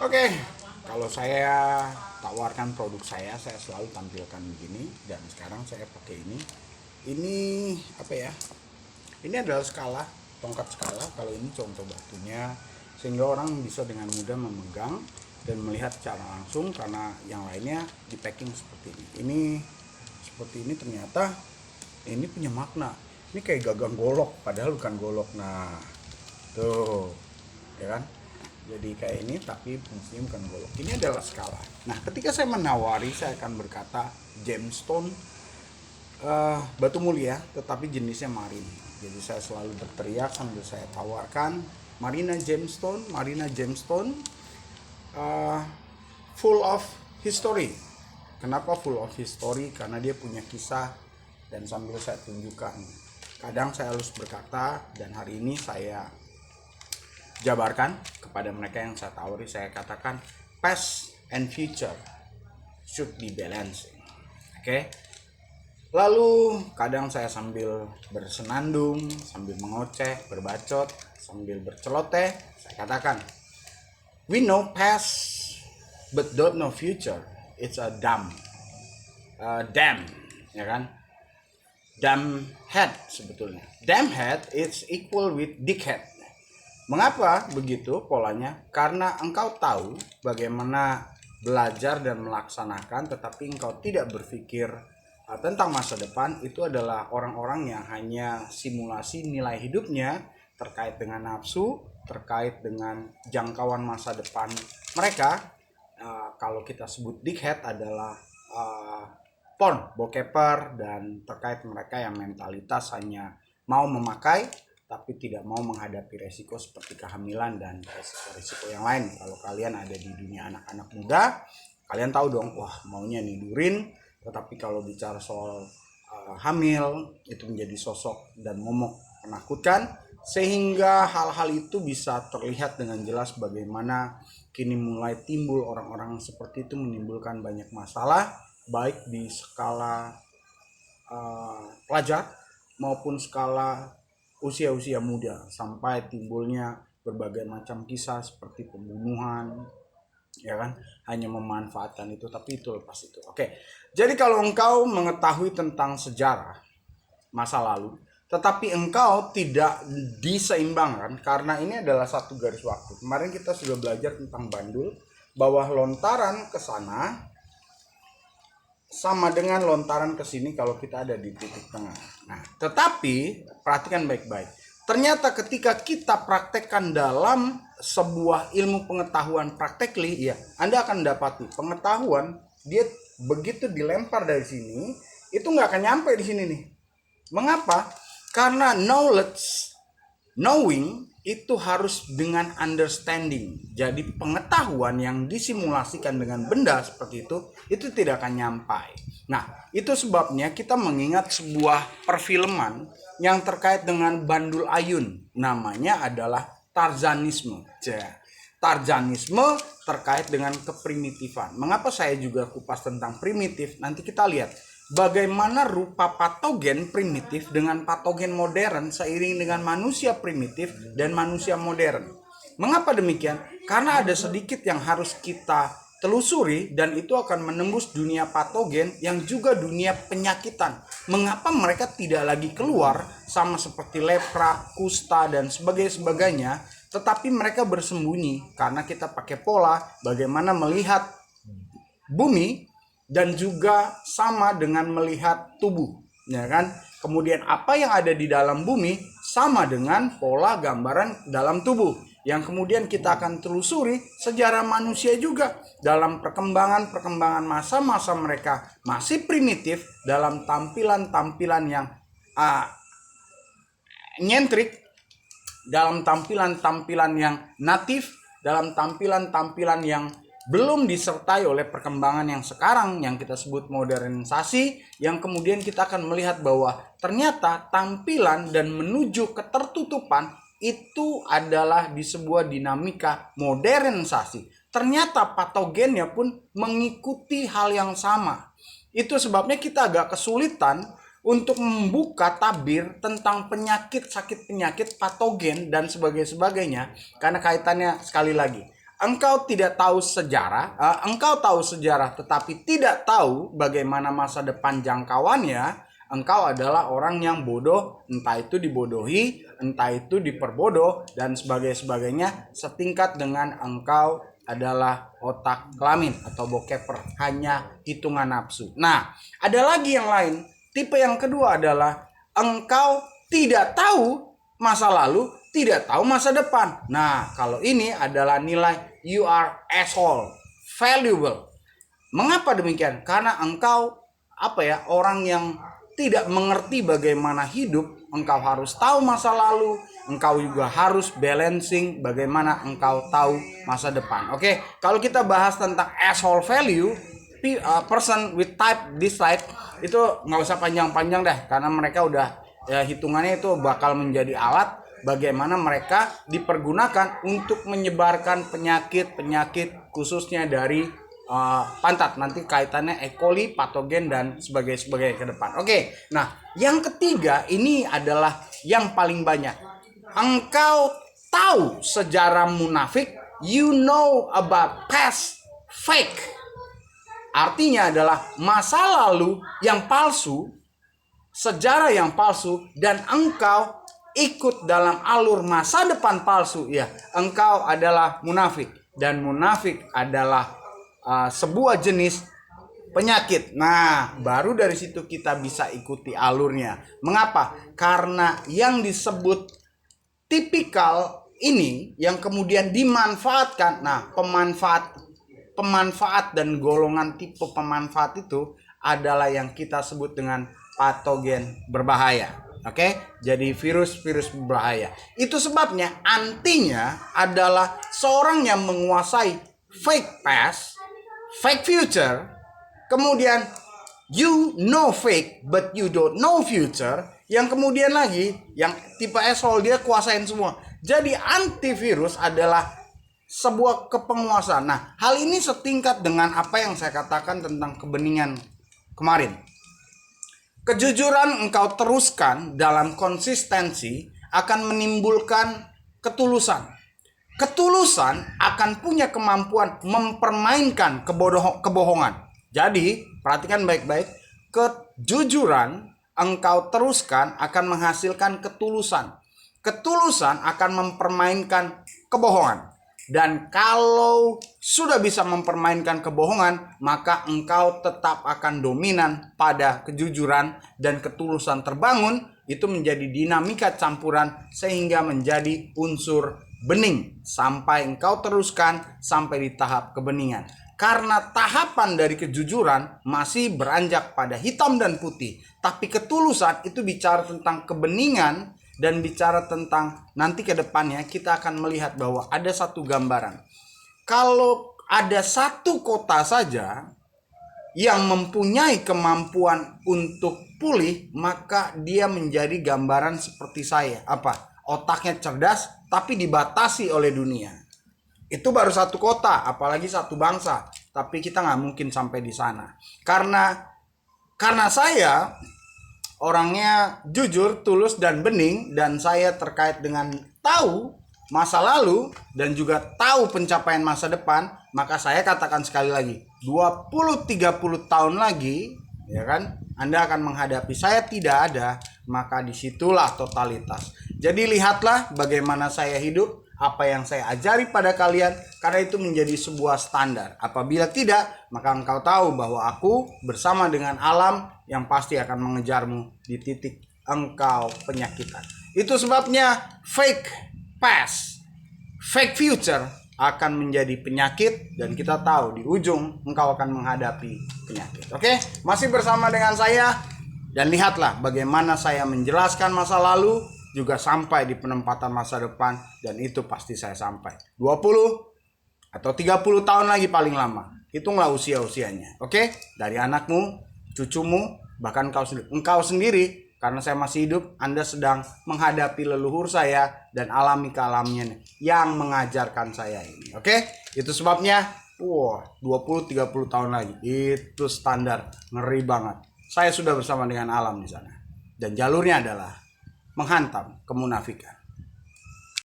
Oke, kalau saya tawarkan produk saya selalu tampilkan begini dan sekarang saya pakai ini. Ini apa ya? Ini adalah skala, tongkat skala. Kalau ini contoh batunya, sehingga orang bisa dengan mudah memegang dan melihat secara langsung karena yang lainnya di packing seperti ini. Ini seperti ini ternyata ini punya makna. Ini kayak gagang golok, padahal bukan golok. Nah, tuh, ya kan? Jadi kayak ini tapi fungsinya bukan golok. Ini adalah skala. Nah, ketika saya menawari, saya akan berkata gemstone, batu mulia tetapi jenisnya marine. Jadi saya selalu berteriak sambil saya tawarkan Marina gemstone, Marina gemstone, uh, full of history. Kenapa full of history? Karena dia punya kisah dan sambil saya tunjukkan. Kadang saya harus berkata dan hari ini saya jabarkan kepada mereka yang saya tawari, saya katakan past and future should be balancing. Oke. Lalu kadang saya sambil bersenandung, sambil mengoceh, berbacot, sambil berceloteh, saya katakan we know past but don't know future. It's a dam, ya kan? Dam head sebetulnya. Dam head is equal with dickhead. Mengapa begitu polanya? Karena engkau tahu bagaimana belajar dan melaksanakan, tetapi engkau tidak berpikir tentang masa depan. Itu adalah orang-orang yang hanya simulasi nilai hidupnya terkait dengan nafsu, terkait dengan jangkauan masa depan mereka. Kalau kita sebut dickhead adalah porn, bokeper, dan terkait mereka yang mentalitas hanya mau memakai tapi tidak mau menghadapi resiko seperti kehamilan dan resiko-resiko yang lain. Kalau kalian ada di dunia anak-anak muda, kalian tahu dong, wah maunya nidurin, tetapi kalau bicara soal hamil, itu menjadi sosok dan momok menakutkan, sehingga hal-hal itu bisa terlihat dengan jelas bagaimana kini mulai timbul orang-orang seperti itu menimbulkan banyak masalah, baik di skala pelajar maupun skala usia-usia muda, sampai timbulnya berbagai macam kisah seperti pembunuhan, ya kan, hanya memanfaatkan itu, tapi itu lepas itu. Oke, jadi kalau engkau mengetahui tentang sejarah masa lalu tetapi engkau tidak diseimbangkan, karena ini adalah satu garis waktu. Kemarin kita sudah belajar tentang bandul, bahwa lontaran ke sana sama dengan lontaran ke sini kalau kita ada di titik tengah. Nah, tetapi perhatikan baik-baik. Ternyata ketika kita praktekkan dalam sebuah ilmu pengetahuan practically, ya, Anda akan dapati pengetahuan dia begitu dilempar dari sini, itu nggak akan nyampe di sini nih. Mengapa? Karena knowing itu harus dengan understanding. Jadi pengetahuan yang disimulasikan dengan benda seperti itu tidak akan nyampai. Nah, itu sebabnya kita mengingat sebuah perfilman yang terkait dengan Bandul Ayun. Namanya adalah Tarzanisme. Tarzanisme terkait dengan keprimitifan. Mengapa saya juga kupas tentang primitif? Nanti kita lihat bagaimana rupa patogen primitif dengan patogen modern seiring dengan manusia primitif dan manusia modern. Mengapa demikian? Karena ada sedikit yang harus kita telusuri dan itu akan menembus dunia patogen yang juga dunia penyakitan. Mengapa mereka tidak lagi keluar sama seperti lepra, kusta, dan sebagainya, tetapi mereka bersembunyi karena kita pakai pola bagaimana melihat bumi dan juga sama dengan melihat tubuh, ya kan? Kemudian apa yang ada di dalam bumi sama dengan pola gambaran dalam tubuh, yang kemudian kita akan telusuri sejarah manusia juga dalam perkembangan masa-masa mereka masih primitif dalam tampilan-tampilan yang nyentrik, dalam tampilan-tampilan yang natif, dalam tampilan-tampilan yang belum disertai oleh perkembangan yang sekarang yang kita sebut modernisasi, yang kemudian kita akan melihat bahwa ternyata tampilan dan menuju ketertutupan itu adalah di sebuah dinamika modernisasi. Ternyata patogennya pun mengikuti hal yang sama. Itu sebabnya kita agak kesulitan untuk membuka tabir tentang penyakit, sakit penyakit, patogen, dan sebagainya. Karena kaitannya sekali lagi, engkau tidak tahu sejarah, engkau tahu sejarah tetapi tidak tahu bagaimana masa depan jangkauannya, engkau adalah orang yang bodoh, entah itu dibodohi, entah itu diperbodoh, dan sebagainya, setingkat dengan engkau adalah otak kelamin atau bokeper, hanya hitungan nafsu. Nah, ada lagi yang lain. Tipe yang kedua adalah engkau tidak tahu masa lalu, tidak tahu masa depan. Nah, kalau ini adalah nilai you are asshole, valuable. Mengapa demikian? Karena engkau orang yang tidak mengerti bagaimana hidup. Engkau harus tahu masa lalu, engkau juga harus balancing bagaimana engkau tahu masa depan. Oke, kalau kita bahas tentang asshole value, person with type this slide itu nggak usah panjang-panjang deh, karena mereka udah hitungannya itu bakal menjadi alat bagaimana mereka dipergunakan untuk menyebarkan penyakit khususnya dari pantat, nanti kaitannya E. coli, patogen dan sebagainya ke depan. Oke, nah yang ketiga ini adalah yang paling banyak. Engkau tahu sejarah munafik, you know about past fake. Artinya adalah masa lalu yang palsu, sejarah yang palsu, dan engkau ikut dalam alur masa depan palsu. Ya, engkau adalah munafik, dan munafik adalah sebuah jenis penyakit. Nah, baru dari situ kita bisa ikuti alurnya. Mengapa? Karena yang disebut tipikal ini yang kemudian dimanfaatkan. Nah, pemanfaat dan golongan tipe pemanfaat itu adalah yang kita sebut dengan patogen berbahaya. Oke, jadi virus-virus berbahaya. Itu sebabnya antinya adalah seorang yang menguasai fake past, fake future, kemudian you know fake but you don't know future, yang kemudian lagi yang tipe asshole dia kuasain semua. Jadi antivirus adalah sebuah kepenguasaan. Nah, hal ini setingkat dengan apa yang saya katakan tentang kebeningan kemarin. Kejujuran engkau teruskan dalam konsistensi akan menimbulkan ketulusan. Ketulusan akan punya kemampuan mempermainkan kebohongan. Jadi, perhatikan baik-baik. Kejujuran engkau teruskan akan menghasilkan ketulusan. Ketulusan akan mempermainkan kebohongan. Dan kalau sudah bisa mempermainkan kebohongan, maka engkau tetap akan dominan pada kejujuran, dan ketulusan terbangun itu menjadi dinamika campuran sehingga menjadi unsur bening sampai engkau teruskan sampai di tahap kebeningan. Karena tahapan dari kejujuran masih beranjak pada hitam dan putih, tapi ketulusan itu bicara tentang kebeningan dan bicara tentang nanti ke depannya kita akan melihat bahwa ada satu gambaran. Kalau ada satu kota saja yang mempunyai kemampuan untuk pulih, maka dia menjadi gambaran seperti saya. Otaknya cerdas tapi dibatasi oleh dunia. Itu baru satu kota, apalagi satu bangsa. Tapi kita nggak mungkin sampai di sana. Karena saya orangnya jujur, tulus, dan bening, dan saya terkait dengan tahu masa lalu dan juga tahu pencapaian masa depan, maka saya katakan sekali lagi, 20-30 tahun lagi, ya kan, Anda akan menghadapi saya tidak ada, maka disitulah totalitas. Jadi lihatlah bagaimana saya hidup, apa yang saya ajari pada kalian, karena itu menjadi sebuah standar. Apabila tidak, maka engkau tahu bahwa aku bersama dengan alam yang pasti akan mengejarmu di titik engkau penyakitan. Itu sebabnya fake past, fake future akan menjadi penyakit, dan kita tahu di ujung engkau akan menghadapi penyakit. Oke, masih bersama dengan saya, dan lihatlah bagaimana saya menjelaskan masa lalu juga sampai di penempatan masa depan, dan itu pasti saya sampai 20 atau 30 tahun lagi paling lama. Hitunglah usia-usianya. Oke? Dari anakmu, cucumu, bahkan engkau sendiri, karena saya masih hidup, Anda sedang menghadapi leluhur saya dan alami kealamian yang mengajarkan saya ini. Oke? Itu sebabnya 20-30 tahun lagi itu standar, ngeri banget. Saya sudah bersama dengan alam di sana. Dan jalurnya adalah menghantam kemunafikan.